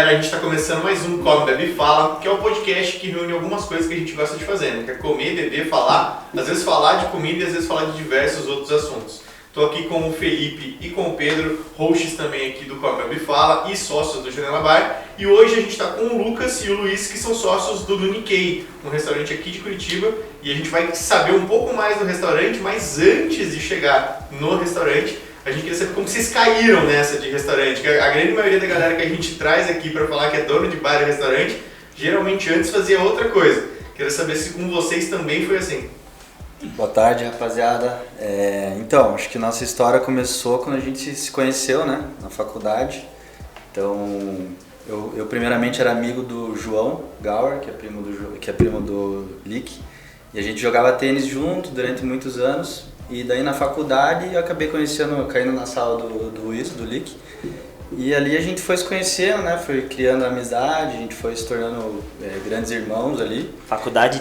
a gente está começando mais um Come, Bebe, Fala, que é o podcast que reúne algumas coisas que a gente gosta de fazer, né? Que é comer, beber, falar, às vezes falar de comida e às vezes falar de diversos outros assuntos. Estou aqui com o Felipe e com o Pedro, hosts também aqui do Come, Bebe, Fala e sócios do Janela Bar. E hoje a gente está com o Lucas e o Luiz, que são sócios do Nikkei, um restaurante aqui de Curitiba. E a gente vai saber um pouco mais do restaurante, mas antes de chegar no restaurante, a gente queria saber como vocês caíram nessa de restaurante. A grande maioria da galera que a gente traz aqui para falar que é dono de bar e restaurante, geralmente antes fazia outra coisa. Queria saber se com vocês também foi assim. Boa tarde, rapaziada. Então, acho que nossa história começou quando a gente se conheceu, né, na faculdade. Então, eu primeiramente era amigo do João Gauer, que é primo do Lick, e a gente jogava tênis junto durante muitos anos. E daí na faculdade eu acabei caindo na sala do Luiz, do Lick. E ali a gente foi se conhecendo, né? Foi criando amizade, a gente foi se tornando grandes irmãos ali. Faculdade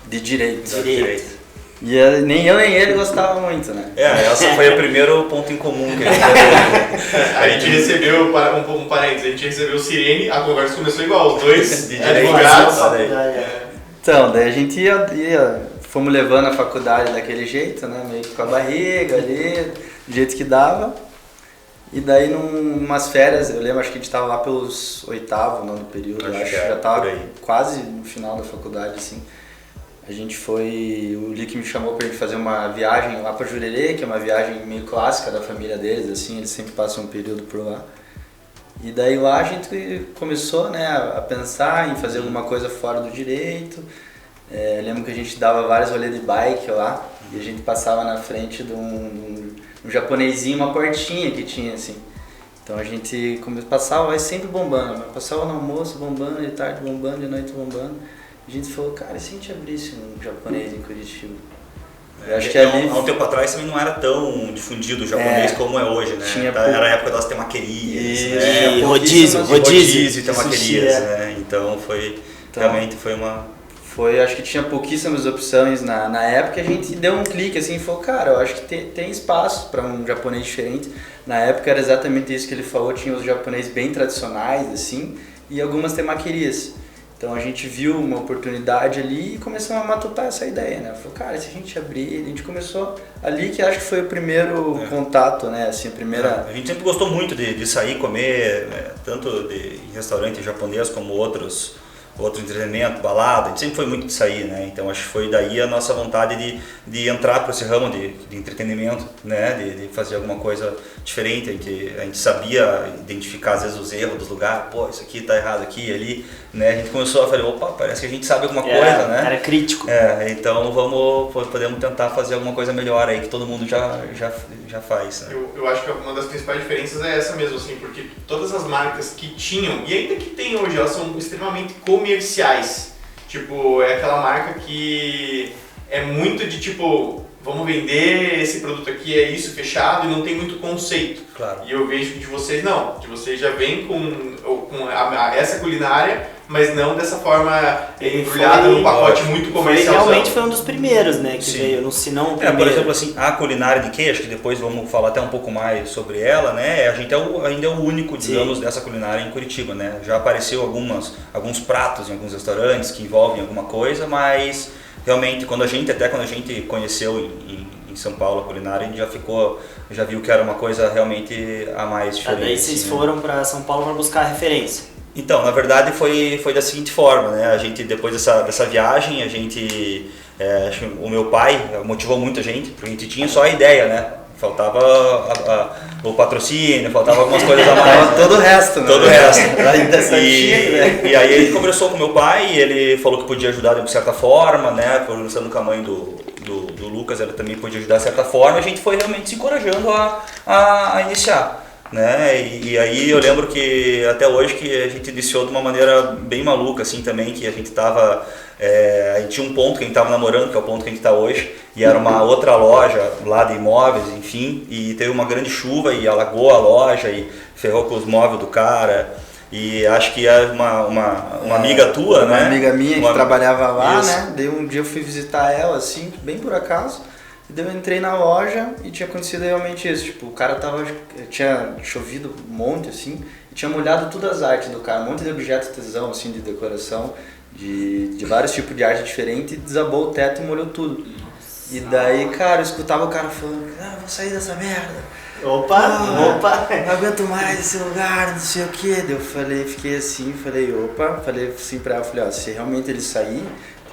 de Direito. Direito. E nem eu nem ele gostava muito, né? Essa foi o primeiro ponto em comum que a gente teve. A gente recebeu, um parênteses, a gente recebeu o Sirene, a conversa começou igual, os dois de advogados. Então, daí a gente fomos levando a faculdade daquele jeito, né? Meio que com a barriga ali, do jeito que dava. E daí, numas férias, eu lembro, acho que a gente estava lá pelos oitavo, nono período, acho que já estava quase no final da faculdade, assim. A gente foi, o Lick me chamou pra gente fazer uma viagem lá pra Jurerê, que é uma viagem meio clássica da família deles, assim, eles sempre passam um período por lá. E daí lá a gente começou, né, a pensar em fazer alguma coisa fora do direito. Lembro que a gente dava vários rolês de bike lá e a gente passava na frente de um japonesinho, uma portinha que tinha assim. Então a gente passava, vai sempre bombando, passava no almoço bombando, de tarde bombando, de noite bombando. A gente falou, cara, e se a gente abrisse um japonês em Curitiba? Eu acho que há um tempo atrás também não era tão difundido o japonês como é hoje, né? Era a época das temaquerias, né? Rodízio e temaquerias, né? Então realmente foi uma... Acho que tinha pouquíssimas opções na época, a gente deu um clique assim e falou, cara, eu acho que tem espaço para um japonês diferente. Na época era exatamente isso que ele falou, tinha os japoneses bem tradicionais assim e algumas temaquerias. Então a gente viu uma oportunidade ali e começamos a matutar essa ideia, né? Falou, cara, se a gente abrir, a gente começou ali que acho que foi o primeiro contato, né? Assim, a primeira... A gente sempre gostou muito de sair comer, tanto em restaurante japonês como outro entretenimento, balada, a gente sempre foi muito de sair, né? Então acho que foi daí a nossa vontade de entrar para esse ramo de entretenimento, né? De fazer alguma coisa diferente. A gente sabia identificar às vezes os erros dos lugares, pô, isso aqui tá errado aqui, ali, né? A gente começou a falar, opa, parece que a gente sabe alguma coisa, né? Era crítico. Então podemos tentar fazer alguma coisa melhor aí que todo mundo já faz, né? Eu acho que uma das principais diferenças é essa mesmo, assim, porque todas as marcas que tinham, e ainda que tem hoje, elas são extremamente comerciais. Tipo, é aquela marca que é muito de tipo, vamos vender esse produto aqui, é isso, fechado, e não tem muito conceito. Claro. E eu vejo que de vocês não, de vocês já vem com essa culinária, mas não dessa forma embrulhada num pacote muito comercial. Realmente foi um dos primeiros, né, que veio, se não o primeiro. Por exemplo, assim, a culinária de Nikkei, acho que depois vamos falar até um pouco mais sobre ela, né, a gente ainda é o único, digamos, dessa culinária em Curitiba, né, já apareceu alguns pratos em alguns restaurantes que envolvem alguma coisa, mas realmente quando a gente conheceu em São Paulo a culinária, a gente já viu que era uma coisa realmente a mais diferente. Daí vocês foram para São Paulo para buscar referência. Então, na verdade foi da seguinte forma, né? A gente, depois dessa viagem, acho que o meu pai motivou muito a gente, porque a gente tinha só a ideia, né? Faltava o patrocínio, faltava algumas coisas a mais. Né? Todo o resto, né? Todo o resto. E aí ele conversou com meu pai e ele falou que podia ajudar de certa forma, né? Conversando com a mãe do Lucas, ela também podia ajudar de certa forma, a gente foi realmente se encorajando a iniciar. Né? E aí eu lembro que até hoje que a gente iniciou de uma maneira bem maluca assim também, que a gente tinha um ponto que a gente estava namorando, que é o ponto que a gente está hoje, e era uma outra loja lá de imóveis, enfim, e teve uma grande chuva e alagou a loja e ferrou com os móveis do cara. E acho que é uma amiga tua, uma né? Uma amiga minha que trabalhava lá, isso. Né? Daí um dia eu fui visitar ela, assim, bem por acaso. E daí eu entrei na loja e tinha acontecido realmente isso. Tipo, o cara tinha chovido um monte, assim, e tinha molhado todas as artes do cara, um monte de objetos tesão, assim, de decoração, de vários tipos de arte diferente, e desabou o teto e molhou tudo. E daí, cara, eu escutava o cara falando, vou sair dessa merda. Opa! Não aguento mais esse lugar, não sei o que. Daí eu fiquei assim, falei assim pra ela, se realmente ele sair,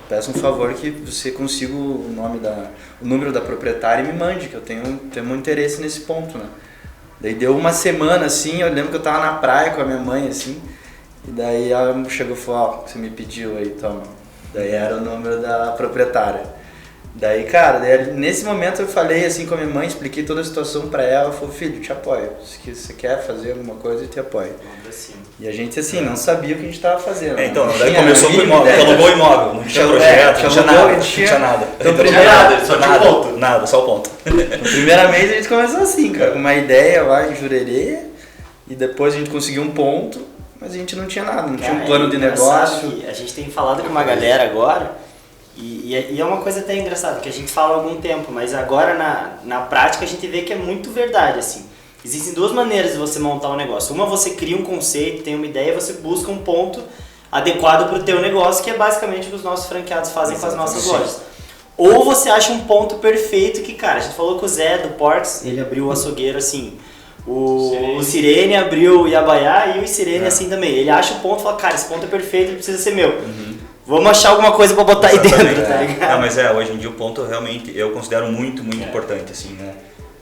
peço um favor que você consiga o número da proprietária e me mande, que eu tenho muito interesse nesse ponto, né? Daí deu uma semana, assim, eu lembro que eu tava na praia com a minha mãe, assim, e daí ela chegou e falou, você me pediu aí, toma. Daí era o número da proprietária. Daí, cara, nesse momento eu falei assim com a minha mãe, expliquei toda a situação pra ela, ela falou, filho, te apoio, se você quer fazer alguma coisa, eu te apoio. E a gente, assim, não sabia o que a gente tava fazendo. Então, daí começou com o imóvel, alugou o imóvel, não tinha projeto, não tinha nada, não tinha nada. Então, nada, só o ponto. No primeiro mês a gente começou assim, cara, com uma ideia lá em Jurerê, e depois a gente conseguiu um ponto, mas a gente não tinha nada, não tinha um plano de negócio. A gente tem falado com uma galera agora, e é uma coisa até engraçada, que a gente fala há algum tempo, mas agora na prática a gente vê que é muito verdade, assim. Existem duas maneiras de você montar um negócio. Uma, você cria um conceito, tem uma ideia, você busca um ponto adequado para o teu negócio, que é basicamente o que os nossos franqueados fazem com as nossas lojas. Ou você acha um ponto perfeito que, cara, a gente falou com o Zé do Porks, ele abriu o açougueiro assim, o Sirene abriu o Iabaiá e o Sirene assim também. Ele acha o ponto e fala, cara, esse ponto é perfeito, ele precisa ser meu. Vamos achar alguma coisa pra botar aí dentro, tá ligado? Não, mas hoje em dia o ponto realmente eu considero muito importante, assim, né?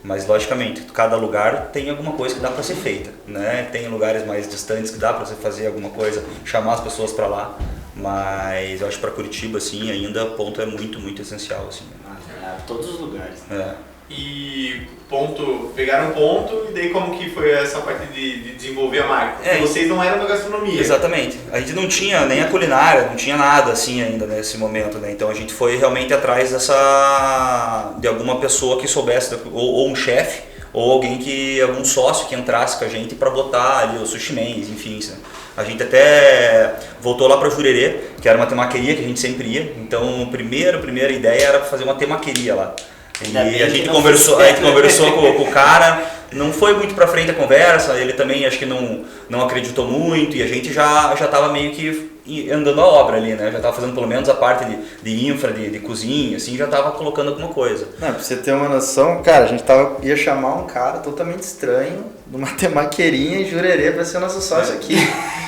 Mas logicamente, cada lugar tem alguma coisa que dá pra ser feita, né? Tem lugares mais distantes que dá pra você fazer alguma coisa, chamar as pessoas pra lá. Mas eu acho que pra Curitiba, assim, ainda o ponto é muito essencial, assim. Todos os lugares. E pegaram um ponto, e daí como que foi essa parte de desenvolver a marca? Porque vocês não eram da gastronomia. Exatamente. A gente não tinha nem a culinária, não tinha nada assim ainda nesse momento, né? Então a gente foi realmente atrás de alguma pessoa que soubesse, ou um chefe, ou algum sócio que entrasse com a gente para botar ali os sushi mens, enfim. A gente até voltou lá para Jurerê, que era uma temaqueria que a gente sempre ia. Então a primeira ideia era fazer uma temaqueria lá. E a gente conversou com o cara, não foi muito pra frente a conversa, ele também acho que não acreditou muito, e a gente já tava meio que andando a obra ali, né? Já tava fazendo pelo menos a parte de infra, de cozinha, assim, já tava colocando alguma coisa. Pra você ter uma noção, cara, a gente ia chamar um cara totalmente estranho, numa temaqueirinha em Jurerê pra ser nosso sócio aqui.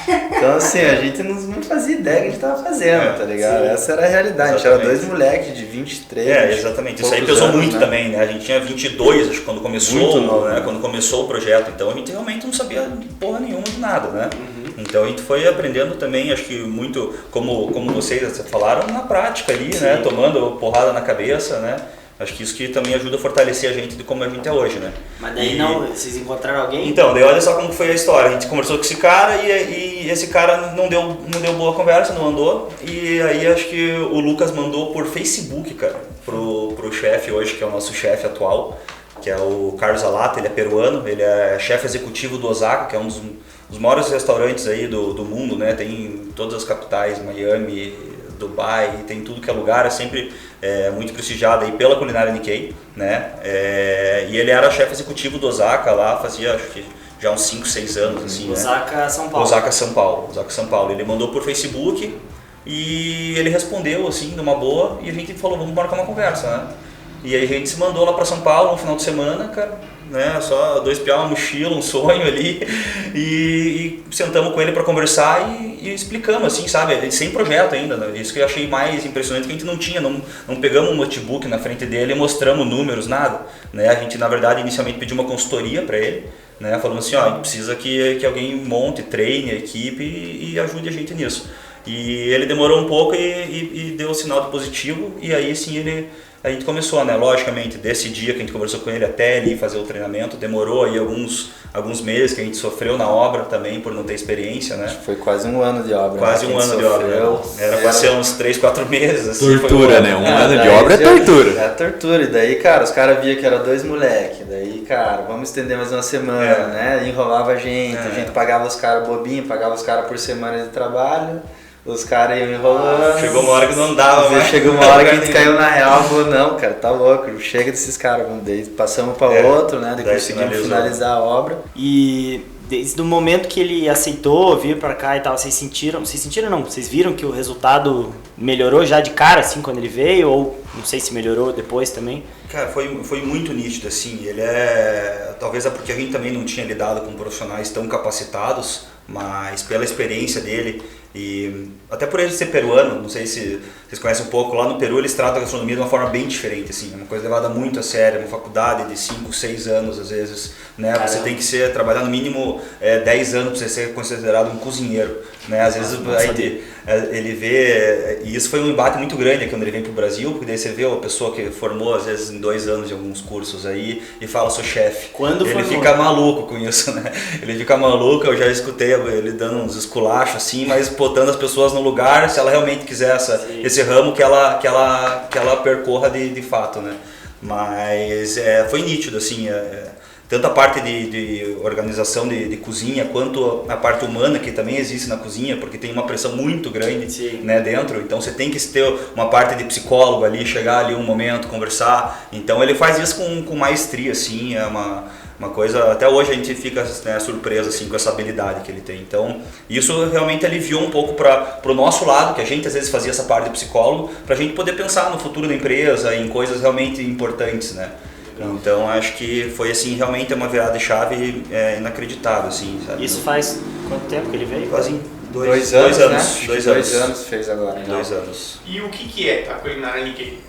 Então assim, a gente não fazia ideia que a gente tava fazendo, tá ligado? Sim. Essa era a realidade, a gente era dois moleques de 23. Exatamente, isso aí pesou anos, muito, né? Também, né? A gente tinha 22, acho que quando começou, né? Quando começou o projeto, então a gente realmente não sabia porra nenhuma de nada, né? Então a gente foi aprendendo também, acho que muito, como vocês falaram, na prática ali, né? Tomando porrada na cabeça, né? Acho que isso que também ajuda a fortalecer a gente de como a gente é hoje, né? Mas daí vocês encontraram alguém? Então, daí olha só como foi a história. A gente conversou com esse cara e esse cara não deu boa conversa, não andou. E aí acho que o Lucas mandou por Facebook, cara, pro chefe hoje, que é o nosso chefe atual, que é o Carlos Alata, ele é peruano, ele é chefe executivo do Osaka, que é um dos maiores restaurantes aí do mundo, né? Tem em todas as capitais, Miami, Dubai, tem tudo que é lugar, é sempre muito prestigiado aí pela culinária Nikkei, né? E ele era chefe executivo do Osaka lá, fazia acho que já uns 5, 6 anos, assim, Osaka, né? São Paulo. Osaka, São Paulo. Ele mandou por Facebook e ele respondeu, assim, numa boa, e a gente falou, vamos marcar uma conversa, né? E aí a gente se mandou lá pra São Paulo no final de semana, cara, né? Só 2 piá, uma mochila, um sonho ali, e sentamos com ele para conversar e explicamos, assim, sabe? Sem projeto ainda, né? Isso que eu achei mais impressionante, que a gente não tinha, não pegamos um notebook na frente dele e mostramos números, nada, né? A gente, na verdade, inicialmente pediu uma consultoria para ele, né? Falando assim, a gente precisa que alguém monte, treine a equipe e ajude a gente nisso. E ele demorou um pouco e deu o sinal de positivo, e aí sim a gente começou, né? Logicamente, desse dia que a gente conversou com ele até ele fazer o treinamento, demorou aí alguns meses que a gente sofreu na obra também por não ter experiência, né? Foi quase um ano de obra. Quase um ano de obra. Era pra ser uns 3, 4 meses. Assim, tortura, né? Um ano de obra é tortura. É tortura. E daí, cara, os caras viam que era 2 moleques. Daí, cara, vamos estender mais uma semana, né? Enrolava a gente pagava os caras bobinho, pagava os caras por semana de trabalho. os caras iam enrolando. Chegou uma hora que não dava, mas chegou uma hora que a gente caiu na real, falou, não, cara, tá louco, chega desses caras, daí passamos pra outro, né, daí conseguimos finalizar a obra. E desde o momento que ele aceitou vir pra cá e tal, vocês viram que o resultado melhorou já de cara, assim, quando ele veio, ou não sei se melhorou depois também? Cara, foi muito nítido, assim, talvez é porque a gente também não tinha lidado com profissionais tão capacitados, mas pela experiência dele e até por ele ser peruano, não sei se vocês conhecem um pouco, lá no Peru eles tratam a gastronomia de uma forma bem diferente, assim, é uma coisa levada muito a sério, uma faculdade de 5, 6 anos às vezes, né? Caramba. Você tem que trabalhar no mínimo 10 anos para você ser considerado um cozinheiro, né? Às vezes ele vê, e isso foi um embate muito grande quando ele vem para o Brasil, porque daí você vê uma pessoa que formou às vezes em 2 anos de alguns cursos aí e fala, sou chefe. Ele fica maluco com isso, né? Ele fica maluco, eu já escutei ele dando uns esculachos assim, mas botando as pessoas no lugar, se ela realmente quiser esse ramo, que ela percorra de fato, né? Mas foi nítido, assim, tanto a parte de organização de cozinha, quanto a parte humana que também existe na cozinha, porque tem uma pressão muito grande, né, dentro, então você tem que ter uma parte de psicólogo ali, chegar ali um momento, conversar, então ele faz isso com maestria, assim, é uma coisa, até hoje a gente fica, né, surpreso assim, com essa habilidade que ele tem. Então, isso realmente aliviou um pouco para o nosso lado, que a gente às vezes fazia essa parte de psicólogo, para a gente poder pensar no futuro da empresa, em coisas realmente importantes, né? Então, acho que foi assim, realmente uma virada de chave inacreditável, assim, sabe? Isso faz quanto tempo que ele veio? Quase 2 anos, né? 2 anos fez agora. 2 anos. E o que é a culinária Nikkei?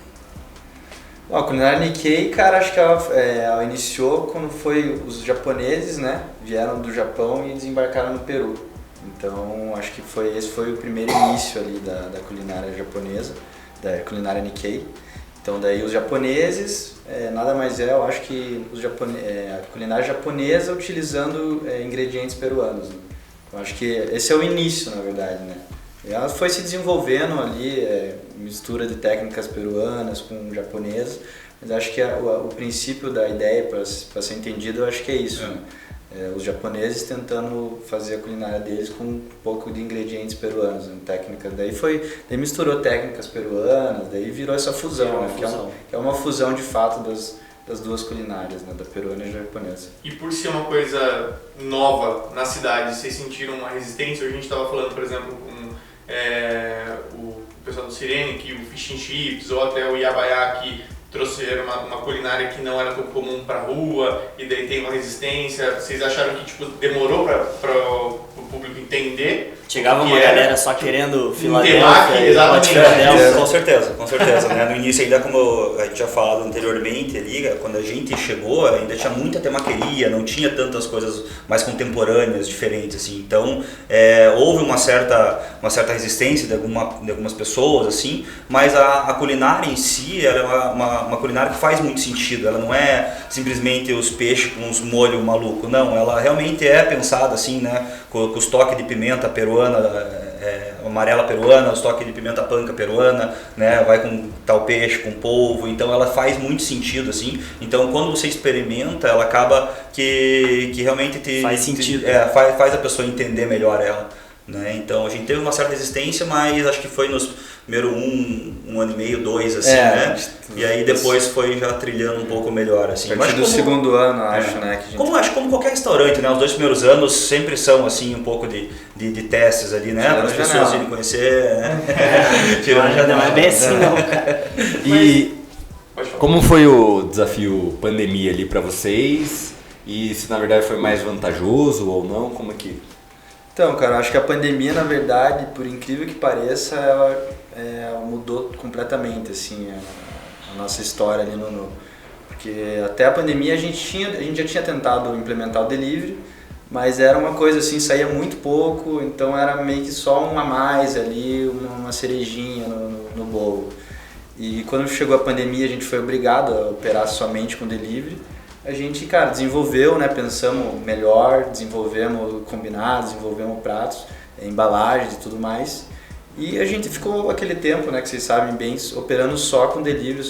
Bom, a culinária Nikkei, cara, acho que ela iniciou quando foi os japoneses, né? Vieram do Japão e desembarcaram no Peru. Então, acho que esse foi o primeiro início ali da culinária japonesa, da culinária Nikkei. Então, daí os japoneses, nada mais eu acho que a culinária japonesa utilizando ingredientes peruanos. Né? Então, acho que esse é o início, na verdade, né? Ela foi se desenvolvendo ali, mistura de técnicas peruanas com japonesas, mas acho que o princípio da ideia, para ser entendido, eu acho que é isso. Né? Os japoneses tentando fazer a culinária deles com um pouco de ingredientes peruanos, né? Técnicas. Daí misturou técnicas peruanas, daí virou essa fusão, né? Que é uma fusão de fato das duas culinárias, né? Da peruana e da japonesa. E por ser uma coisa nova na cidade, vocês sentiram uma resistência? A gente estava falando, por exemplo, com o pessoal do Sirene, que o Fish and Chips, ou até o Iabaiá, que trouxeram uma culinária que não era tão comum para rua, e daí tem uma resistência. Vocês acharam que tipo, demorou para o público entender? Chegava uma galera só querendo Filadélfia, exatamente. Com certeza, né? No início ainda, como a gente já falado anteriormente ali, quando a gente chegou, ainda tinha muita temaqueria, não tinha tantas coisas mais contemporâneas, diferentes, assim. Então, houve uma certa resistência de algumas pessoas, assim, mas a culinária em si, ela é uma culinária que faz muito sentido. Ela não é simplesmente os peixes com uns molhos malucos, não. Ela realmente é pensada, assim, né? Com os toques de pimenta peruana, amarela peruana, os toques de pimenta panca peruana, né? Vai com tal peixe, com polvo, então ela faz muito sentido, assim. Então quando você experimenta, ela acaba que realmente faz sentido. Faz a pessoa entender melhor ela, né? Então a gente teve uma certa resistência, mas acho que foi nos primeiro um ano e meio, 2, assim, né? E aí depois foi já trilhando um pouco melhor, assim. A partir do segundo ano, acho, né? Que como qualquer restaurante, né? Os 2 primeiros anos sempre são, assim, um pouco de testes ali, né? Para as pessoas irem conhecer, né? Não é bem assim, não, cara. E como foi o desafio pandemia ali para vocês? E se na verdade foi mais vantajoso ou não? Como é que... Então, cara, acho que a pandemia, na verdade, por incrível que pareça, ela mudou completamente, assim, a nossa história ali porque até a pandemia a gente já tinha tentado implementar o delivery, mas era uma coisa assim, saía muito pouco, então era meio que só um a mais ali, uma cerejinha no bolo. E quando chegou a pandemia, a gente foi obrigado a operar somente com delivery. A gente, cara, desenvolveu, né, pensamos melhor, desenvolvemos combinados, desenvolvemos pratos, embalagens e tudo mais. E a gente ficou aquele tempo, né, que vocês sabem bem, operando só com delivery.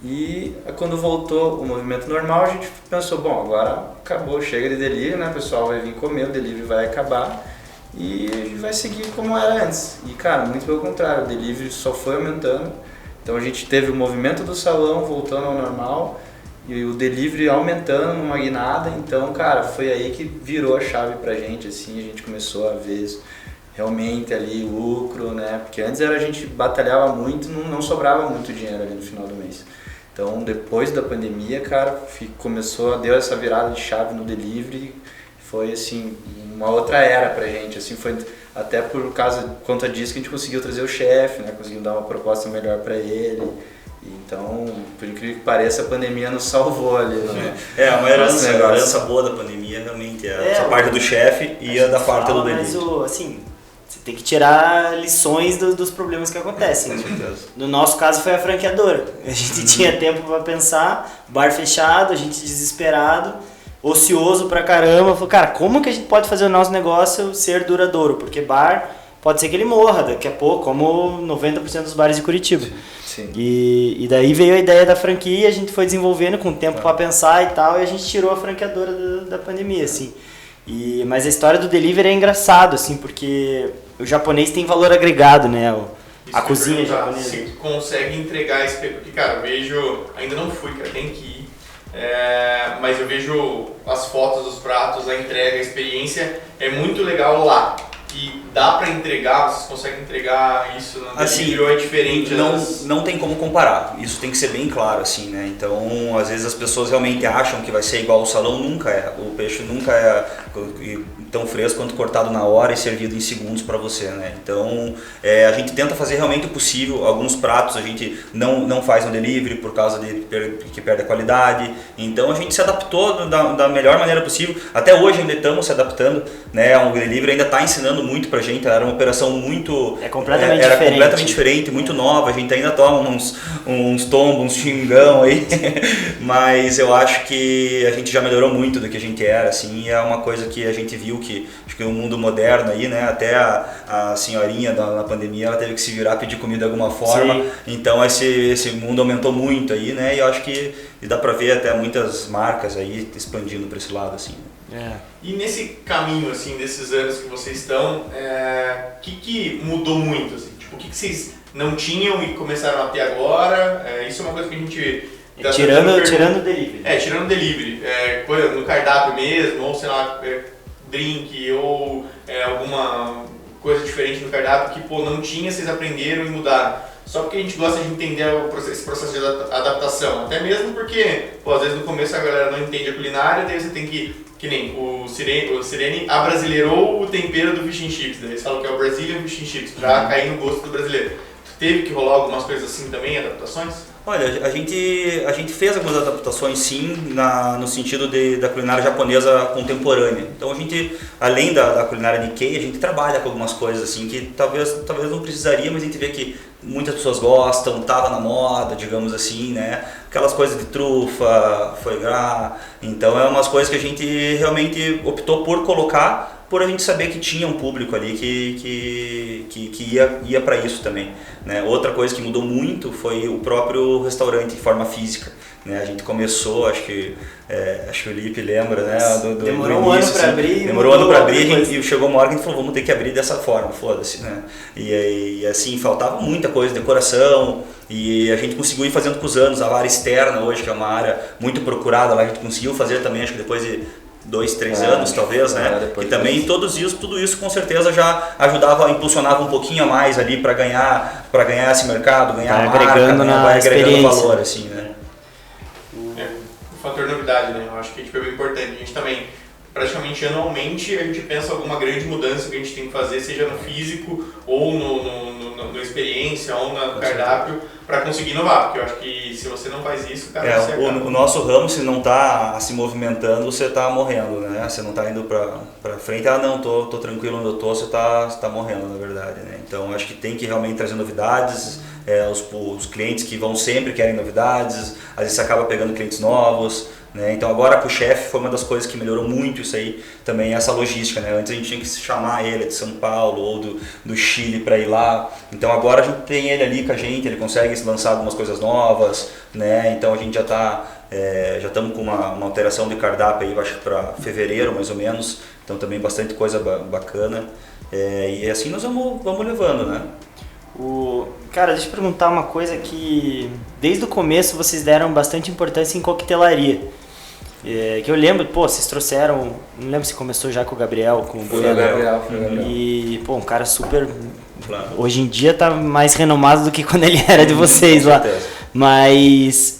E quando voltou o movimento normal, a gente pensou, bom, agora acabou, chega de delivery, né, o pessoal vai vir comer, o delivery vai acabar. e vai seguir como era antes. E cara, muito pelo contrário, o delivery só foi aumentando. Então a gente teve o movimento do salão voltando ao normal e o delivery aumentando numa guinada. Então, cara, foi aí que virou a chave pra gente, assim, a gente começou a ver realmente ali lucro, né? Porque antes a gente batalhava muito, não sobrava muito dinheiro ali no final do mês. Então, depois da pandemia, cara, deu essa virada de chave no delivery, foi assim, uma outra era pra gente, assim, foi até por conta disso que a gente conseguiu trazer o chefe, né? Conseguiu dar uma proposta melhor pra ele. Então, por incrível que pareça, a pandemia nos salvou ali, né? Uma herança boa da pandemia realmente essa parte do chefe e a da parte do delivery. Mas assim, você tem que tirar lições dos problemas que acontecem. Com certeza. No nosso caso foi a franqueadora. A gente tinha tempo para pensar, bar fechado, a gente desesperado, ocioso pra caramba. Falou, cara, como que a gente pode fazer o nosso negócio ser duradouro? Porque bar pode ser que ele morra daqui a pouco, como 90% dos bares de Curitiba. Sim. E daí veio a ideia da franquia, a gente foi desenvolvendo com tempo para pensar e tal, e a gente tirou a franqueadora da pandemia, assim. Mas a história do delivery é engraçado, assim, porque o japonês tem valor agregado, né? A cozinha japonesa. Se consegue entregar esse... Porque, cara, eu vejo... Ainda não fui, cara, tem que ir. Mas eu vejo as fotos dos pratos, a entrega, a experiência é muito legal lá. E dá pra entregar, vocês conseguem entregar isso no delivery ou é diferente? Não tem como comparar, isso tem que ser bem claro, assim, né? Então, às vezes as pessoas realmente acham que vai ser igual ao salão, nunca é. O peixe nunca é tão fresco quanto cortado na hora e servido em segundos para você, né? Então, a gente tenta fazer realmente o possível. Alguns pratos a gente não faz no delivery por causa de que perde a qualidade. Então, a gente se adaptou da melhor maneira possível. Até hoje ainda estamos se adaptando, né? O delivery ainda está ensinando muito pra gente. Era uma operação muito... completamente diferente, muito nova. A gente ainda toma uns tombos, uns xingão aí. Mas eu acho que a gente já melhorou muito do que a gente era, assim. E é uma coisa que a gente viu que, acho que o mundo moderno aí, né? Até a senhorinha na pandemia, ela teve que se virar, pedir comida de alguma forma. Sim. Então esse mundo aumentou muito aí, né? E eu acho que dá pra ver até muitas marcas aí expandindo pra esse lado, assim. E nesse caminho, assim, desses anos que vocês estão, o que mudou muito, assim? Tipo, o que vocês não tinham e começaram a ter agora? Isso é uma coisa que a gente... Tirando o delivery. Tirando o delivery. No cardápio mesmo, ou sei lá, drink, ou alguma coisa diferente no cardápio que, não tinha, vocês aprenderam e mudaram. Só porque a gente gosta de entender esse processo de adaptação. Até mesmo porque, às vezes no começo a galera não entende a culinária, daí você tem que nem o Sirene abrasileirou o tempero do fish and chips. Daí eles falam que é o Brazilian fish and chips, pra cair no gosto do brasileiro. Teve que rolar algumas coisas assim também, adaptações? Olha, a gente fez algumas adaptações sim, no sentido da culinária japonesa contemporânea. Então a gente, além da culinária Nikkei, a gente trabalha com algumas coisas assim que talvez não precisaria, mas a gente vê que muitas pessoas gostam, tava na moda, digamos assim, né? Aquelas coisas de trufa, foie gras. Então é umas coisas que a gente realmente optou por colocar, por a gente saber que tinha um público ali que ia para isso também, né? Outra coisa que mudou muito foi o próprio restaurante de forma física, né? A gente começou, acho que o Lipe lembra, né? Demorou um ano para abrir. Demorou um ano para abrir e chegou uma hora que a gente falou, vamos ter que abrir dessa forma, foda-se, né? E assim, faltava muita coisa, decoração, e a gente conseguiu ir fazendo com os anos. A área externa hoje, que é uma área muito procurada, lá a gente conseguiu fazer também, acho que depois de 2-3 anos talvez, né? E também tudo isso com certeza já ajudava, impulsionava um pouquinho a mais ali para ganhar esse mercado, ganhar marca, agregando, né? Vai agregando valor, assim, né? O fator novidade, né? Eu acho que é bem importante. A gente também, praticamente anualmente, a gente pensa alguma grande mudança que a gente tem que fazer, seja no físico ou na experiência ou no cardápio, para conseguir inovar, porque eu acho que se você não faz isso, cara, você acaba. O nosso ramo, se não está se movimentando, você está morrendo, né? Você não está indo para frente, não, tô tranquilo onde eu tô, você tá morrendo, na verdade, né? Então, acho que tem que realmente trazer novidades, os clientes que vão sempre querem novidades, às vezes você acaba pegando clientes novos, né? Então agora para o chefe foi uma das coisas que melhorou muito isso aí, também essa logística, né? Antes a gente tinha que chamar ele de São Paulo ou do Chile para ir lá, então agora a gente tem ele ali com a gente, ele consegue lançar algumas coisas novas, né? Então a gente já está Já estamos com uma alteração de cardápio aí, acho que para fevereiro mais ou menos, então também bastante coisa bacana. E assim nós vamos levando, né? Cara, deixa eu perguntar uma coisa que desde o começo vocês deram bastante importância em coquetelaria. Que eu lembro, vocês trouxeram, não lembro se começou já com o Gabriel, com o Gabriel. E, um cara super, Claro. hoje em dia tá mais renomado do que quando ele era de vocês lá. Mas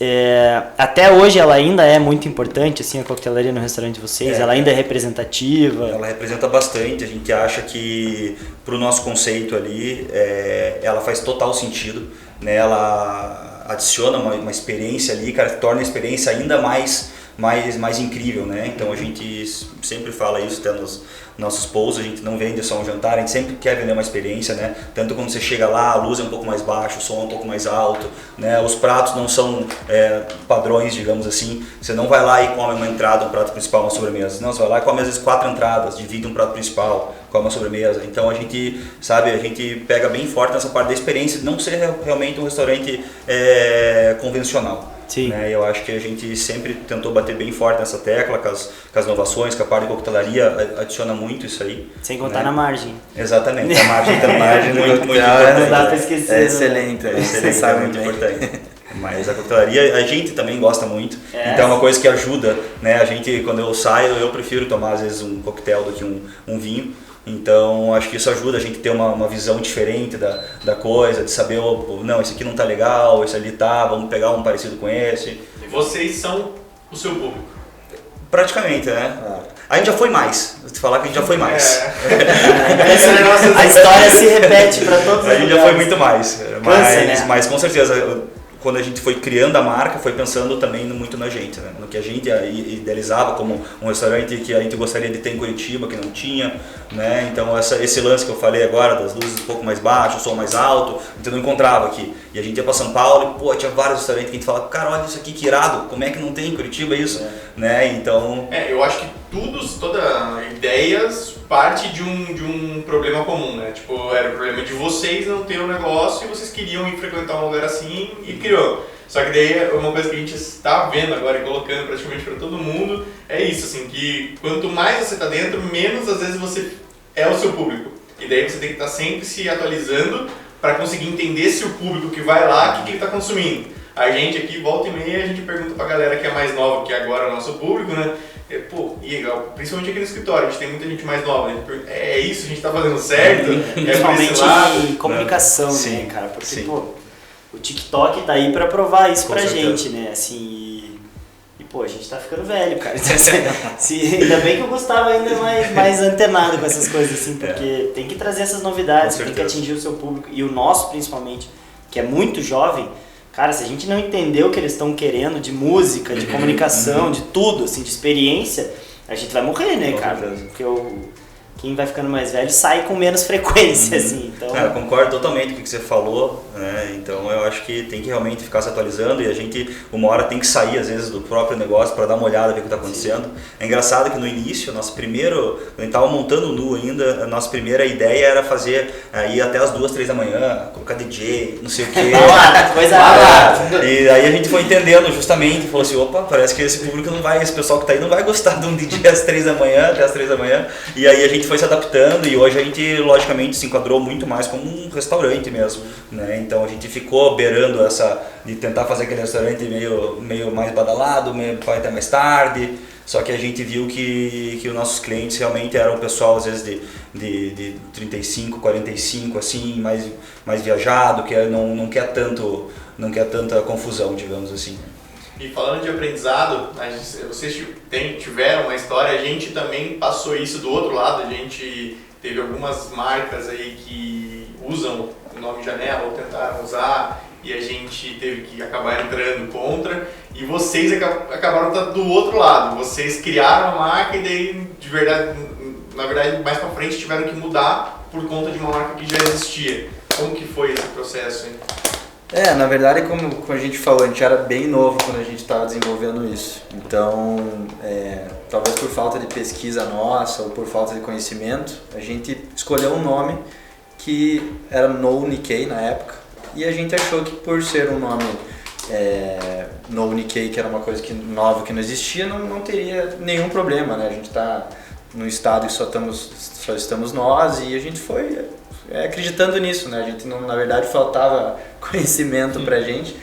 até hoje ela ainda é muito importante, assim, a coquetelaria no restaurante de vocês, ela ainda é representativa? Ela representa bastante, a gente acha que pro nosso conceito ali, ela faz total sentido, né? Ela adiciona uma experiência ali, cara, torna a experiência ainda mais incrível, né? Então a gente sempre fala isso até nos nossos posts, a gente não vende só um jantar, a gente sempre quer vender uma experiência, né? Tanto quando você chega lá, a luz é um pouco mais baixa, o som é um pouco mais alto, né? Os pratos não são padrões, digamos assim. Você não vai lá e come uma entrada, um prato principal, uma sobremesa. Não, você vai lá e come às vezes 4 entradas, divide um prato principal, come uma sobremesa. Então a gente pega bem forte nessa parte da experiência de não ser realmente um restaurante convencional. Sim. Né? Eu acho que a gente sempre tentou bater bem forte nessa tecla com as inovações, com a parte de coquetelaria adiciona muito isso aí. Sem contar né? na margem. Exatamente, a margem também muito Não dá pra importante. esquecer. É excelente, você sabe muito muito bem. importante. Mas a coquetelaria a gente também gosta muito, então é uma coisa que ajuda, né? A gente, quando eu saio, eu prefiro tomar às vezes um coquetel do que um vinho. Então acho que isso ajuda a gente a ter uma visão diferente da coisa, de saber, não, esse aqui não tá legal, esse ali tá, vamos pegar um parecido com esse. E vocês são o seu público. Praticamente, né? A gente já foi mais, vou te falar que a gente já foi mais. A história se repete pra todos os A gente já foi muito mais, Cansa, né? mas com certeza, quando a gente foi criando a marca, foi pensando também muito na gente, né? No que a gente idealizava como um restaurante que a gente gostaria de ter em Curitiba, que não tinha, né? Então esse lance que eu falei agora, das luzes um pouco mais baixo, o som mais alto, a gente não encontrava aqui. E a gente ia para São Paulo e, tinha vários restaurantes que a gente falava, cara, olha isso aqui, que irado, como é que não tem em Curitiba isso? Né? Então... eu acho que toda ideias parte de um problema comum, né? Tipo, era o problema de vocês não ter um negócio e vocês queriam ir frequentar um lugar assim e criou. Só que daí uma coisa que a gente está vendo agora e colocando praticamente para todo mundo é isso, assim, que quanto mais você está dentro, menos às vezes você é o seu público. E daí você tem que estar sempre se atualizando para conseguir entender se o público que vai lá, o que ele está consumindo. A gente aqui, volta e meia, a gente pergunta pra galera que é mais nova, que agora é o nosso público, né? Principalmente aqui no escritório, a gente tem muita gente mais nova, né? É isso, a gente tá fazendo certo? Principalmente em comunicação, né, cara? Porque, o TikTok tá aí pra provar isso pra gente, né? Assim, a gente tá ficando velho, cara. Então, ainda bem que eu gostava ainda mais antenado com essas coisas, assim, porque tem que trazer essas novidades, tem que atingir o seu público, e o nosso principalmente, que é muito jovem. Cara, se a gente não entender o que eles estão querendo de música, de comunicação, de tudo, assim, de experiência, a gente vai morrer, né, cara? Porque quem vai ficando mais velho sai com menos frequência, assim, então... Eu concordo totalmente com o que você falou, né? Então eu acho que tem que realmente ficar se atualizando e a gente, uma hora, tem que sair, às vezes, do próprio negócio para dar uma olhada, ver o que está acontecendo. Sim. É engraçado que no início, quando a gente estava montando o Nu ainda, a nossa primeira ideia era fazer, ir até as 2, 3 da manhã, colocar DJ, não sei o quê. E aí a gente foi entendendo justamente, falou assim, parece que esse público não vai, esse pessoal que está aí não vai gostar de um DJ às 3 da manhã, até as 3 da manhã. E aí a gente foi se adaptando e hoje a gente, logicamente, se enquadrou muito mais como um restaurante mesmo, né? Então a gente ficou beirando de tentar fazer aquele restaurante meio mais badalado, meio vai até mais tarde, só que a gente viu que os nossos clientes realmente eram o pessoal, às vezes, de 35, 45, assim, mais viajado, que não quer tanta confusão, digamos assim. E falando de aprendizado, vocês tiveram uma história, a gente também passou isso do outro lado, a gente teve algumas marcas aí que usam o nome Janela ou tentaram usar e a gente teve que acabar entrando contra e vocês acabaram do outro lado, vocês criaram a marca e daí, na verdade, mais pra frente tiveram que mudar por conta de uma marca que já existia. Como que foi esse processo, hein? Na verdade, como a gente falou, a gente era bem novo quando a gente estava desenvolvendo isso. Então, talvez por falta de pesquisa nossa ou por falta de conhecimento, a gente escolheu um nome que era No Nikkei na época. E a gente achou que por ser um nome no Nikkei, que era uma coisa nova que não existia, não teria nenhum problema, né? A gente está num estado que só estamos nós e a gente foi acreditando nisso, né? A gente não, na verdade, faltava conhecimento pra gente.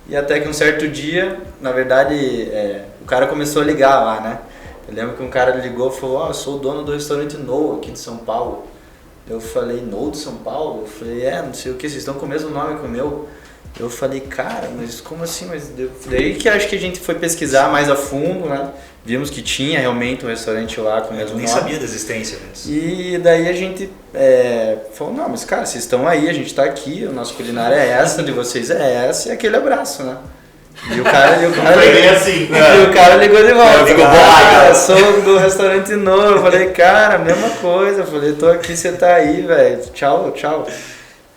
E até que um certo dia, na verdade, o cara começou a ligar lá, né? Eu lembro que um cara ligou e falou, eu sou o dono do restaurante No aqui de São Paulo. Eu falei, No de São Paulo? Eu falei, não sei o que, vocês estão com o mesmo nome que o meu. Eu falei, cara, mas como assim? Daí que acho que a gente foi pesquisar mais a fundo, né? Vimos que tinha realmente um restaurante lá com o mesmo nome. Nem sabia da existência mesmo. E daí a gente falou, não, mas cara, vocês estão aí, a gente tá aqui, a nossa culinária é essa, de vocês é essa, e aquele abraço, né? E o cara ligou de volta. Eu sou do restaurante novo. Eu falei, cara, mesma coisa. Eu falei, tô aqui, você tá aí, velho. Tchau.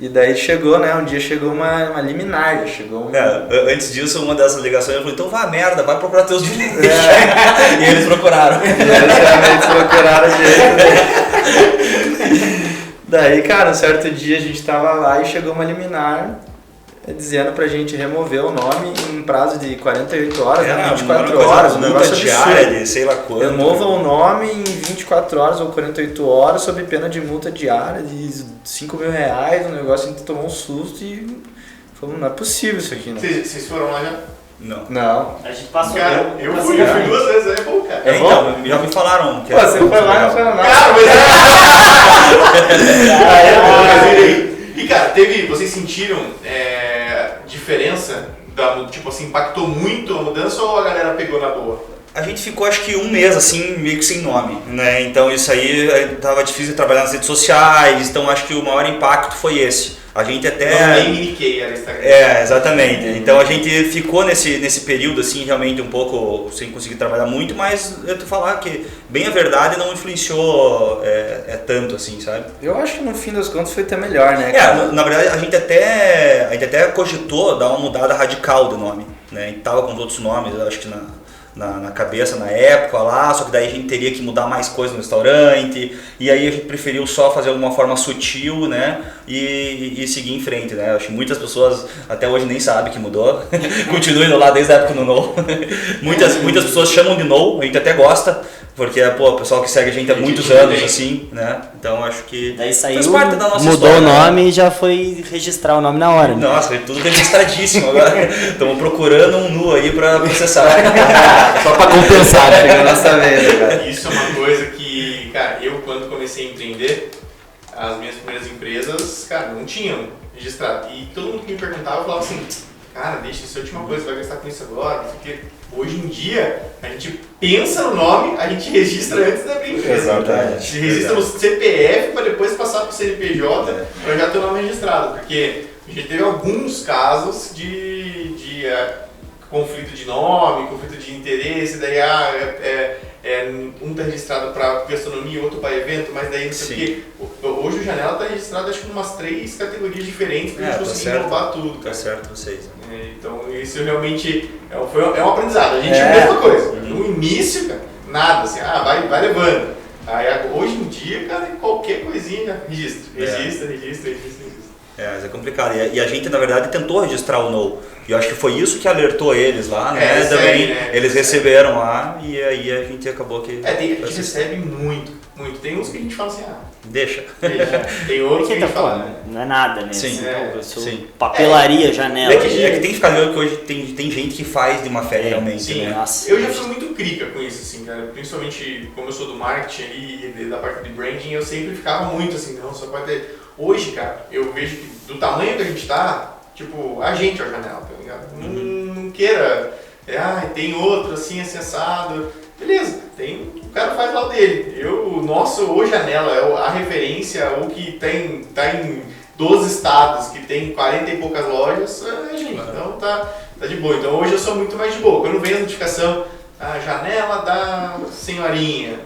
E daí chegou, né? Um dia chegou uma liminar. Antes disso, uma dessas ligações, eu falei, então vá merda, vai procurar teus direitos. E eles procuraram. Eles procuraram direito. Daí, cara, um certo dia a gente tava lá e chegou uma liminar dizendo pra gente remover o nome em prazo de 48 horas, 24 horas, um negócio diária de sei lá quanto. Removam o nome em 24 horas ou 48 horas sob pena de multa diária de 5 mil reais, um negócio, a gente tomou um susto e falou, não é possível isso aqui, né? Vocês foram lá já? Não. A gente passou. Cara, eu fui 2 vezes, é bom, cara. Então, já me falaram que você foi lá e não foi nada. Cara, E cara, vocês sentiram diferença? Tipo assim, impactou muito a mudança ou a galera pegou na boa? A gente ficou acho que um mês assim, meio que sem nome, né? Então isso aí tava difícil de trabalhar nas redes sociais, então acho que o maior impacto foi esse. A gente até... Não, nem Nikkei era Instagram. Exatamente. Então a gente ficou nesse período assim, realmente um pouco sem conseguir trabalhar muito, mas eu tô falando que bem a verdade não influenciou tanto assim, sabe? Eu acho que no fim das contas foi até melhor, né? Na verdade a gente até cogitou dar uma mudada radical do nome, né? A gente tava com os outros nomes, eu acho que na cabeça na época lá, só que daí a gente teria que mudar mais coisa no restaurante, e aí a gente preferiu só fazer de uma forma sutil, né, e seguir em frente, né. Acho que muitas pessoas até hoje nem sabem que mudou, continua indo lá desde a época do No. muitas pessoas chamam de No, a gente até gosta, porque o pessoal que segue a gente há muitos anos, assim, né, então acho que daí saiu, faz parte da nossa mudou história, o nome, né? E já foi registrar o nome na hora. Né? Nossa, tudo registradíssimo agora, estamos procurando um Nu aí pra processar. Só pra compensar, chegou a nossa vez, cara. Isso é uma coisa que, cara, eu quando comecei a empreender, as minhas primeiras empresas, cara, não tinham registrado. E todo mundo que me perguntava, eu falava assim, cara, deixa isso é a última coisa, vai gastar com isso agora, porque hoje em dia a gente pensa no nome, a gente registra antes da abrir empresa. Exatamente. A gente registra no CPF para depois passar para o CNPJ para já ter o nome registrado, porque a gente teve alguns casos de conflito de nome, conflito de interesse, daí um está registrado para gastronomia, outro para evento, mas daí não sei o quê. Hoje o Janela está registrado acho que em umas 3 categorias diferentes para a gente conseguir englobar tudo. Tá certo vocês. Então isso realmente é um aprendizado. A gente é a mesma coisa. No início, cara, nada, assim, vai levando. Aí hoje em dia, cara, qualquer coisinha registra. Mas é complicado. E a gente, na verdade, tentou registrar o No. E eu acho que foi isso que alertou eles lá, né? Também eles receberam lá e aí a gente acabou que... A gente recebe muito. Tem uns que a gente fala assim, deixa. Tem outros que a gente fala... Não é nada, né? Sim. Sim. Papelaria, janela. É que tem que ficar vendo que hoje tem gente que faz de uma fé realmente, sim, né? Nossa. Eu já fui muito crica com isso, assim, cara. Principalmente como eu sou do marketing ali e da parte de branding, eu sempre ficava muito assim, não, só pode ter... Hoje, cara, eu vejo que do tamanho que a gente tá, tipo, a gente é a Janela, tá ligado? Não queira, tem outro assim, assado. Beleza, o cara faz lá o dele. O nosso, o Janela, é a referência, o que tá em 12 estados, que tem 40 e poucas lojas, é gente. Então tá de boa. Então hoje eu sou muito mais de boa. Quando vem a notificação, a Janela da Senhorinha,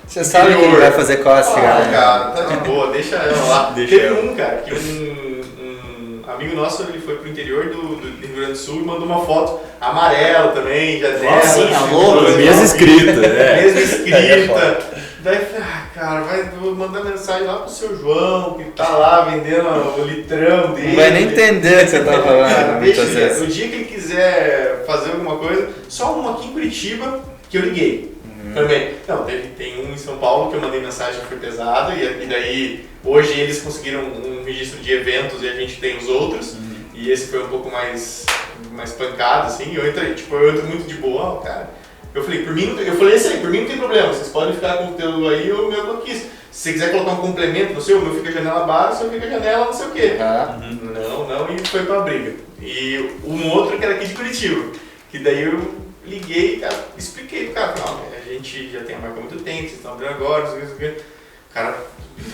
você sabe que ele vai fazer cócega, né? Cara, tá de boa, deixa ela lá. Teve um, cara, que um amigo nosso, ele foi pro interior do Rio Grande do Sul e mandou uma foto amarela também, Janela. Sim, a logo. Mesma escrita, Mesma escrita. Daí eu falei, cara, vou mandar mensagem lá pro seu João, que tá lá vendendo o litrão dele. Não vai nem entender o que você tá falando, Cara, muitas deixa, vezes. no dia que ele quiser fazer alguma coisa, só um aqui em Curitiba que eu liguei. Também. Não, tem um em São Paulo que eu mandei mensagem que foi pesado, e daí hoje eles conseguiram um registro de eventos e a gente tem os outros. E esse foi um pouco mais pancado, assim. Eu entro muito de boa, cara. Eu falei, por mim não tem problema, vocês podem ficar com o teu aí ou o meu aqui. Se você quiser colocar um complemento no seu, o meu fica janela baixa, o seu fica janela não sei o quê. Não, e foi pra briga. E um outro que era aqui de Curitiba, que daí eu liguei, cara, expliquei pro cara, a gente já tem a marca há muito tempo, vocês estão abrindo agora, não sei o que. Cara,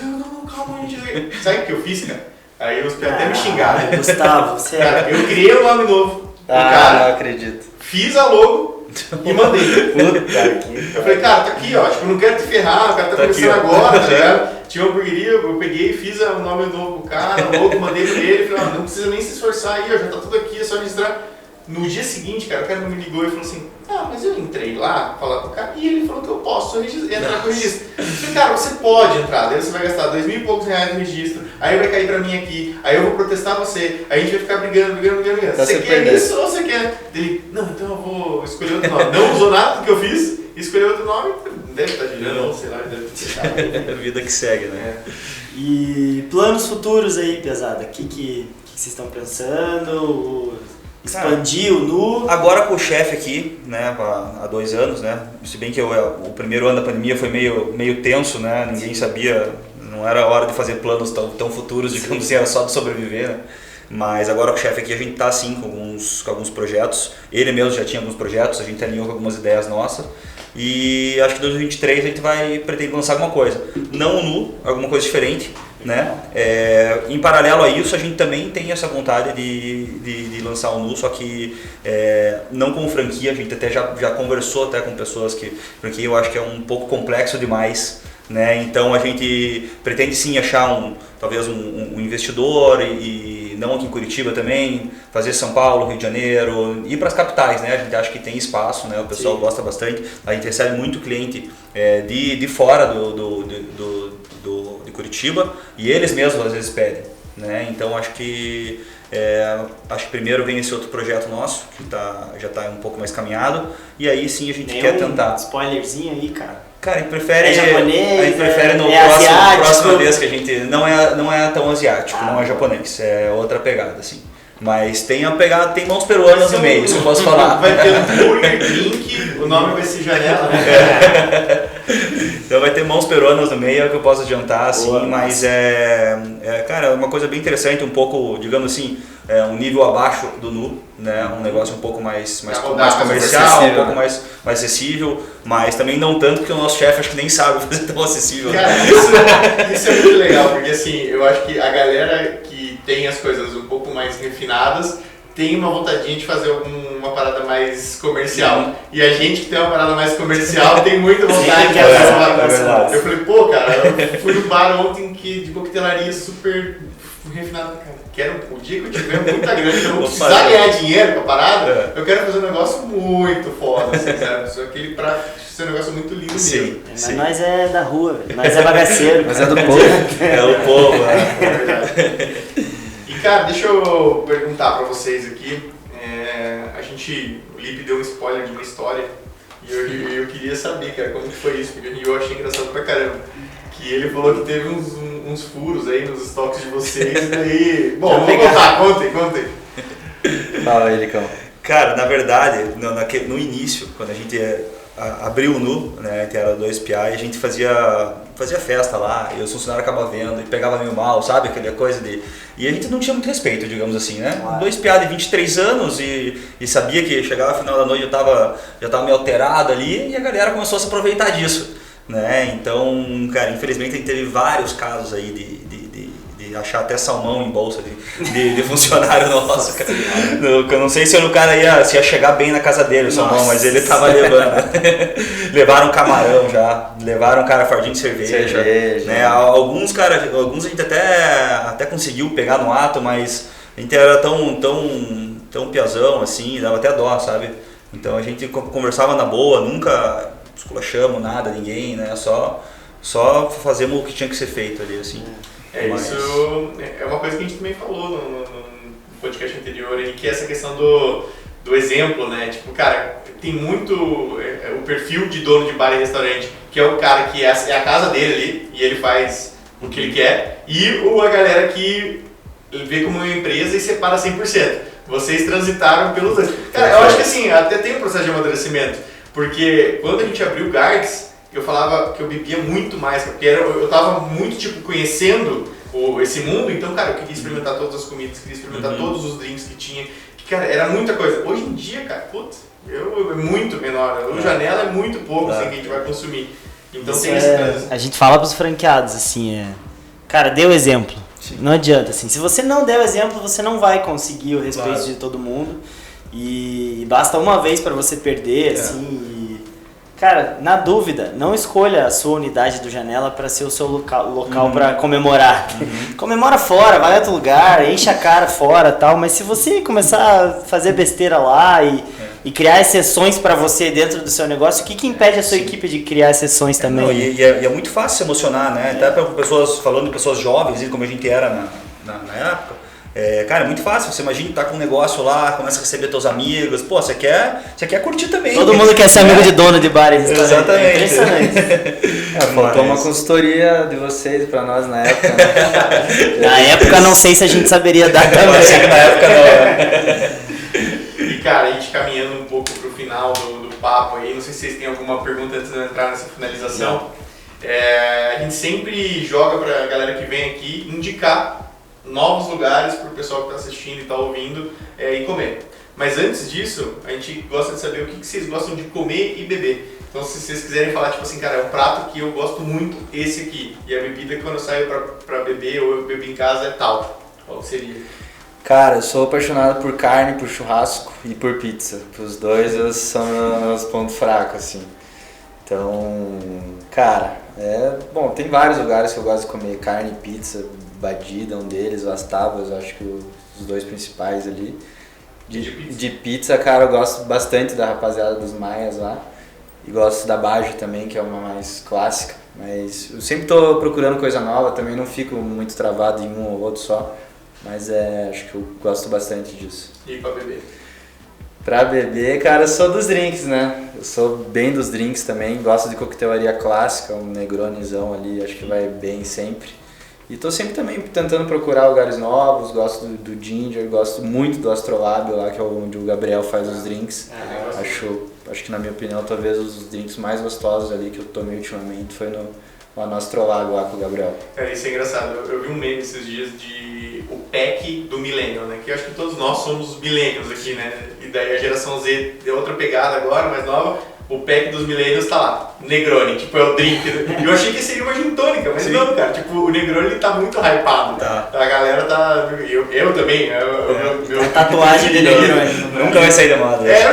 não, calma, a gente... Sabe o que eu fiz, cara? Aí os caras até me xingaram. Gustavo, você Cara, eu criei um nome novo. Não acredito. Fiz a logo e mandei. Puta que... Eu falei, cara, tá aqui, ó, tipo, eu não quero te ferrar, o cara tá começando aqui, agora, tá ligado? Tinha uma hamburgueria, eu peguei, fiz o nome novo pro cara, logo, mandei pra ele, falei, não precisa nem se esforçar aí, ó, já tá tudo aqui, é só registrar. No dia seguinte, cara, o cara me ligou e falou assim, mas eu entrei lá, falar com o cara, e ele falou que eu posso entrar com o registro. Eu falei, cara, você pode entrar, daí você vai gastar R$2.000 e poucos no registro, aí vai cair pra mim aqui, aí eu vou protestar você, aí a gente vai ficar brigando. Você quer isso ou você quer? Ele, não, então eu vou escolher outro nome. Não usou nada do que eu fiz, escolheu outro nome, deve estar girando, sei lá, deve ter. A vida que segue, né? E planos futuros aí, pesada? O que vocês estão pensando? Expandir o Nu? Agora com o chefe aqui, né, há 2 anos, né, se bem que o primeiro ano da pandemia foi meio tenso, né, ninguém sabia, não era hora de fazer planos tão futuros, digamos assim, era só de sobreviver, né. Mas agora com o chefe aqui a gente tá assim com alguns projetos, ele mesmo já tinha alguns projetos, a gente alinhou com algumas ideias nossas. E acho que em 2023 a gente pretende lançar alguma coisa, não o Nu, alguma coisa diferente, né? Em paralelo a isso a gente também tem essa vontade de lançar o Nu, só que não com franquia, a gente até já conversou até com pessoas que franquia eu acho que é um pouco complexo demais, né? Então a gente pretende sim achar talvez um investidor e não aqui em Curitiba também, fazer São Paulo, Rio de Janeiro, ir para as capitais, né? A gente acha que tem espaço, né? O pessoal gosta bastante, a gente recebe muito cliente de fora de Curitiba e eles mesmos às vezes pedem, né? Então acho que primeiro vem esse outro projeto nosso que já está um pouco mais caminhado e aí sim a gente quer tentar. Spoilerzinho aí, cara. Cara, a gente prefere, japonês, a gente prefere no próxima vez que a gente não é tão asiático, não é japonês, é outra pegada assim. Mas tem mãos peruanas no meio, isso eu posso falar. Vai ter um Burger King, o nome vai ser Janela, né? Então vai ter mãos peruanas no meio, é o que eu posso adiantar, assim, boa, mas cara, é uma coisa bem interessante, um pouco, digamos assim, um nível abaixo do Nu, né? Um negócio um pouco mais comercial, um pouco mais acessível, mas também não tanto porque o nosso chefe acho que nem sabe fazer tão acessível. Cara, isso é muito legal, porque assim, eu acho que a galera que tem as coisas um pouco mais refinadas tem uma vontadinha de fazer uma parada mais comercial. E a gente que tem uma parada mais comercial tem muita vontade de fazer uma parada comercial. Eu falei, pô, cara, eu fui no bar ontem de coquetelaria super refinada, cara. O dia que eu tiver muita grana, eu não precisar ganhar dinheiro com a parada, eu quero fazer um negócio muito foda, assim, sabe? Só aquele pra ser um negócio muito lindo mesmo. Mas nós é da rua, velho. Nós é bagaceiro. Mas é do povo. É o povo, né? É verdade. E cara, deixa eu perguntar pra vocês aqui, o Lipe deu um spoiler de uma história e eu queria saber, cara, como que foi isso, porque eu achei engraçado pra caramba. Que ele falou que teve uns furos aí nos estoques de vocês, e daí... Bom, vou contar, contem. Fala aí, Licão. Cara, na verdade, no início, quando a gente abriu o Nu, né, que era 2PA, e a gente fazia festa lá, e os funcionários acabavam vendo e pegava meio mal, sabe? Aquela coisa de... E a gente não tinha muito respeito, digamos assim, né? 2PA de 23 anos e sabia que chegava no final da noite já tava meio alterado ali, e a galera começou a se aproveitar disso. Né? Então, cara, infelizmente a gente teve vários casos aí de achar até salmão em bolsa de funcionário nosso. Eu não sei se o cara ia chegar bem na casa dele, o salmão, mas ele tava levando. Levaram camarão já, levaram cara fardinho de cerveja. Né? Alguns a gente até conseguiu pegar no ato, mas a gente era tão piazão assim, dava até dó, sabe? Então a gente conversava na boa, nunca esculachamos nada, ninguém, né? Só só fazemos o que tinha que ser feito ali, assim. Isso é uma coisa que a gente também falou no podcast anterior, que é essa questão do exemplo, né? Tipo, cara, tem muito o perfil de dono de bar e restaurante, que é o cara que é a casa dele ali, e ele faz o que ele quer, e a galera que vê como uma empresa e separa 100%. Vocês transitaram pelos dois. Cara, eu acho que assim, até tem um processo de amadurecimento, porque quando a gente abriu o Gargs, eu falava que eu bebia muito mais, porque eu tava muito, tipo, conhecendo esse mundo, então, cara, eu queria experimentar todas as comidas, queria experimentar todos os drinks que tinha, que, cara, era muita coisa. Hoje em dia, cara, putz, é muito menor, o Janela é muito pouco, assim, que a gente vai consumir. Então tem esse a gente fala pros franqueados, assim, cara, dê o exemplo. Sim. Não adianta, assim, se você não der o exemplo, você não vai conseguir o respeito de todo mundo, e basta uma vez para você perder, assim, cara, na dúvida, não escolha a sua unidade do Janela para ser o seu local para comemorar. Comemora fora, vai a outro lugar, enche a cara fora, tal, mas se você começar a fazer besteira lá e criar exceções para você dentro do seu negócio, o que impede a sua equipe de criar exceções também? Não, e é muito fácil se emocionar, né? Até para pessoas, falando de pessoas jovens, como a gente era na época. Cara, é muito fácil. Você imagina estar com um negócio lá, começa a receber teus amigos. Pô, você quer curtir também. Todo mundo quer ser amigo de dono de bar e restaurante. Exatamente. É impressionante. Faltou uma consultoria de vocês pra nós na época, né? Na época, não sei se a gente saberia dar também. Na época não. E, cara, a gente caminhando um pouco pro final do papo aí, não sei se vocês têm alguma pergunta antes de eu entrar nessa finalização. A gente sempre joga pra galera que vem aqui indicar novos lugares para o pessoal que está assistindo e está ouvindo e comer. Mas antes disso, a gente gosta de saber o que vocês gostam de comer e beber. Então, se vocês quiserem falar, tipo assim, cara, é um prato que eu gosto muito, esse aqui. E a bebida que quando eu saio para beber ou eu bebo em casa é tal. Qual seria? Cara, eu sou apaixonado por carne, por churrasco e por pizza. Os dois são meus pontos fracos, assim. Então, cara, bom, tem vários lugares que eu gosto de comer carne e pizza. Badida, um deles, o As Tábuas, acho que os dois principais ali. De pizza, cara, eu gosto bastante da rapaziada dos Maias lá. E gosto da Baggio também, que é uma mais clássica. Mas eu sempre tô procurando coisa nova, também não fico muito travado em um ou outro só. Mas acho que eu gosto bastante disso. E pra beber? Pra beber, cara, eu sou dos drinks, né? Eu sou bem dos drinks também. Gosto de coquetelaria clássica, um Negronizão ali, acho que vai bem sempre. E tô sempre também tentando procurar lugares novos, gosto do Ginger, gosto muito do Astrolábio lá, que é onde o Gabriel faz os drinks. Acho que na minha opinião, talvez os drinks mais gostosos ali que eu tomei ultimamente foi no Astrolábio lá com o Gabriel. Cara, isso é engraçado, eu vi um meme esses dias de o pack do Millennial, né? Que eu acho que todos nós somos millennials aqui, né? E daí a geração Z deu outra pegada agora, mais nova. O pack dos millennials tá lá, Negroni, tipo, é o drink. E eu achei que seria uma gin tônica, mas não, cara, tipo, o Negroni ele tá muito hypado. Tá. A galera tá. Eu também, A tatuagem de Negroni. Nunca vai sair da moda. É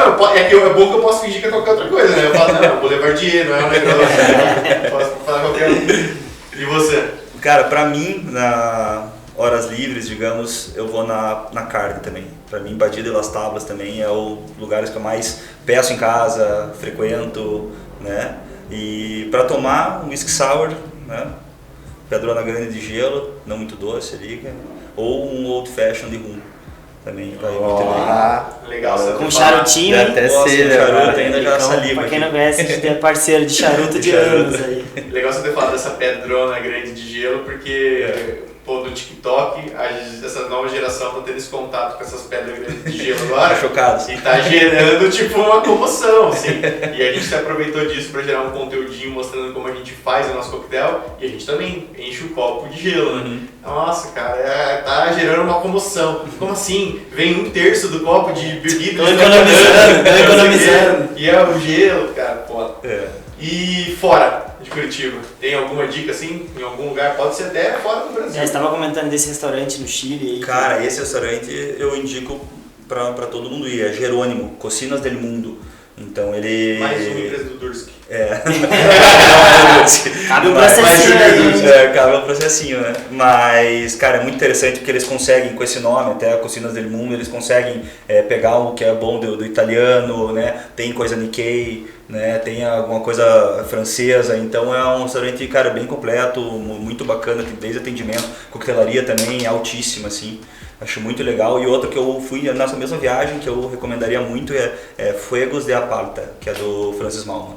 bom que eu posso fingir que é qualquer outra coisa, né? Eu falo, não, o Boulevardier, não é o Negroni, né? Posso falar qualquer um. E você? Cara, pra mim, na horas livres, digamos, eu vou na carne também. Pra mim, Badida e Las Tábuas também é o lugares que eu mais peço em casa, frequento, né? E pra tomar um whisky sour, né? Pedrona grande de gelo, não muito doce ali, ou um old fashion de rum. Também vai muito bem. Legal, você com charutinho, hein? Até ser, charuto ainda já saliva. Pra quem não conhece, a gente é parceiro de charuto de anos aí. Legal você ter falado dessa pedrona grande de gelo, porque no TikTok, essa nova geração tá tendo esse contato com essas pedras grandes de gelo agora. Chocados. E tá gerando tipo uma comoção, assim. E a gente se aproveitou disso para gerar um conteúdinho mostrando como a gente faz o nosso coquetel e a gente também enche o copo de gelo, né? Nossa, cara, tá gerando uma comoção. Como assim? Vem 1/3 do copo de bebida. Tô economizando. E é o gelo, cara, foda. E fora de Curitiba, tem alguma dica assim, em algum lugar? Pode ser até fora do Brasil. Já estava comentando desse restaurante no Chile aí. Cara, esse restaurante eu indico pra todo mundo ir, é Jerônimo, Cocinas del Mundo. Então ele... Mais uma empresa do Durski. Cabe um processinho aí. Cabe um processinho, né? Mas, cara, é muito interessante porque eles conseguem, com esse nome, até a Cocinas del Mundo, eles conseguem pegar o que é bom do italiano, né? Tem coisa Nikkei, né? Tem alguma coisa francesa, então é um restaurante, cara, bem completo, muito bacana, tem desde atendimento, coquetelaria também altíssima, assim. Acho muito legal. E outro que eu fui nessa mesma viagem, que eu recomendaria muito, é Fuegos de Aparta, que é do Francis Malman.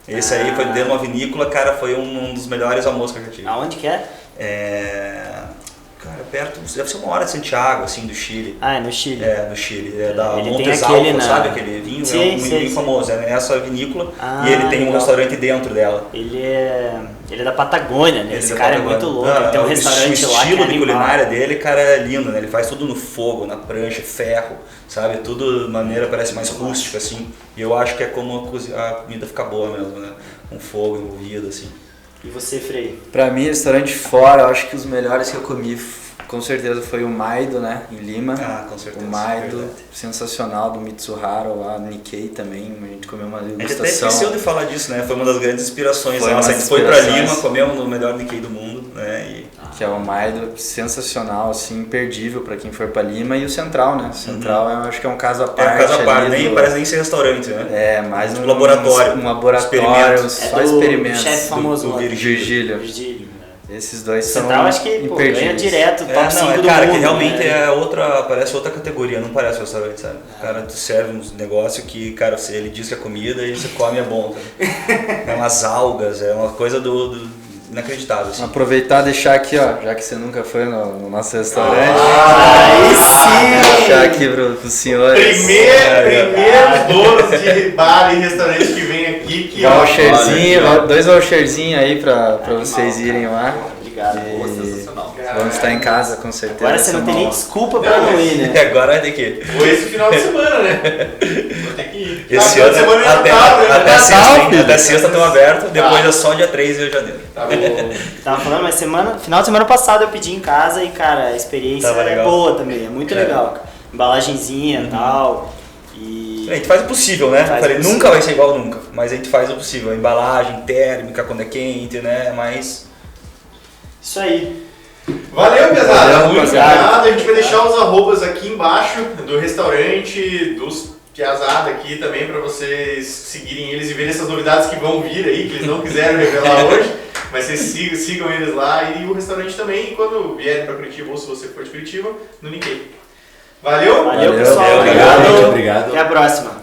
Esse aí foi dentro de uma vinícola, cara, foi um dos melhores almoços que eu já tive. Aonde que é? Cara, perto, deve ser 1 hora de Santiago, assim, do Chile. Ah, é no Chile. No Chile. É da Ele Montes tem aquele Alfa, sabe aquele vinho? Sim, é um sim, vinho sim. famoso, é nessa vinícola Ah, e ele tem um legal. restaurante dentro dela. Ele é da Patagônia, né? Ele Esse da cara Patagônia. é muito louco. Ele tem um restaurante o lá que é estilo de animal. culinária dele, cara, é lindo, né? Ele faz tudo no fogo, na prancha, ferro, sabe? Tudo de maneira, parece mais rústica, assim. E eu acho que é como a comida fica boa mesmo, né? Com fogo envolvido, assim. E você, Frei? Pra mim, restaurante fora, eu acho que os melhores que eu comi, com certeza, foi o Maido, né, em Lima. Ah, com certeza. O Maido, verdade. sensacional, do Mitsuhara lá, Nikkei também, a gente comeu uma A gente até degustação. esqueceu de falar disso, né? Foi uma das grandes inspirações Foi nossa. uma A gente das foi pra inspirações. Lima, comemos no melhor Nikkei do mundo, né? Que é o Maido, sensacional, assim, imperdível pra quem for pra Lima. E o Central, né? O Central eu acho que é um caso à É parte. uma casa à parte, ali nem do- parece nem ser restaurante, né? É, mais Tipo laboratório. Um laboratório, Experimento. só É do experimentos. chefe famoso do lá. Virgílio. Virgílio. Esses dois são Central, acho que pô, ganha imperdíveis. direto, top 5 do cara, mundo. que realmente né? parece outra categoria, não parece restaurante, sabe? O cara te serve uns negócios que, cara, ele diz que é comida e você come é bom, sabe? É umas algas, é uma coisa inacreditável, assim. Aproveitar e deixar aqui, ó, já que você nunca foi no nosso restaurante, Aí sim! deixar aqui pros senhores. Primeiros donos de bar e restaurante que vem aqui, que ó, Voucherzinho, 2 voucherzinhos aí pra vocês irem lá. Obrigado. Sensacional. Vamos estar em casa, com certeza. Agora você não tem nem Vamos- desculpa pra não ir, E né? agora tem que... Foi esse final de semana, né? Vou ter que ir. Esse final ano, de semana já até, tá, né? até, Já sexta, tá, hein? filho. Até sexta estão abertos, depois é só dia 3 de janeiro. Tá bom. Tava falando, mas final de semana passada eu pedi em casa e, cara, a experiência Tava é legal. boa também, é muito legal. Cara. Embalagenzinha e tal. E. A gente faz o possível, né? Faz Eu falei, o possível. nunca vai ser igual nunca, mas a gente faz o possível. A embalagem térmica, quando é quente, né? Mas... Isso aí. Valeu, pesada. Valeu, Muito rapaziada. obrigado. A gente vai deixar os arrobas aqui embaixo do restaurante, dos Piazada aqui também, para vocês seguirem eles e verem essas novidades que vão vir aí, que eles não quiseram revelar hoje. Mas vocês sigam eles lá e o restaurante também. E quando vierem para Curitiba, ou se você for de Curitiba, no Nikkei. Valeu? Valeu, pessoal. valeu, Obrigado. gente, obrigado. Até a próxima.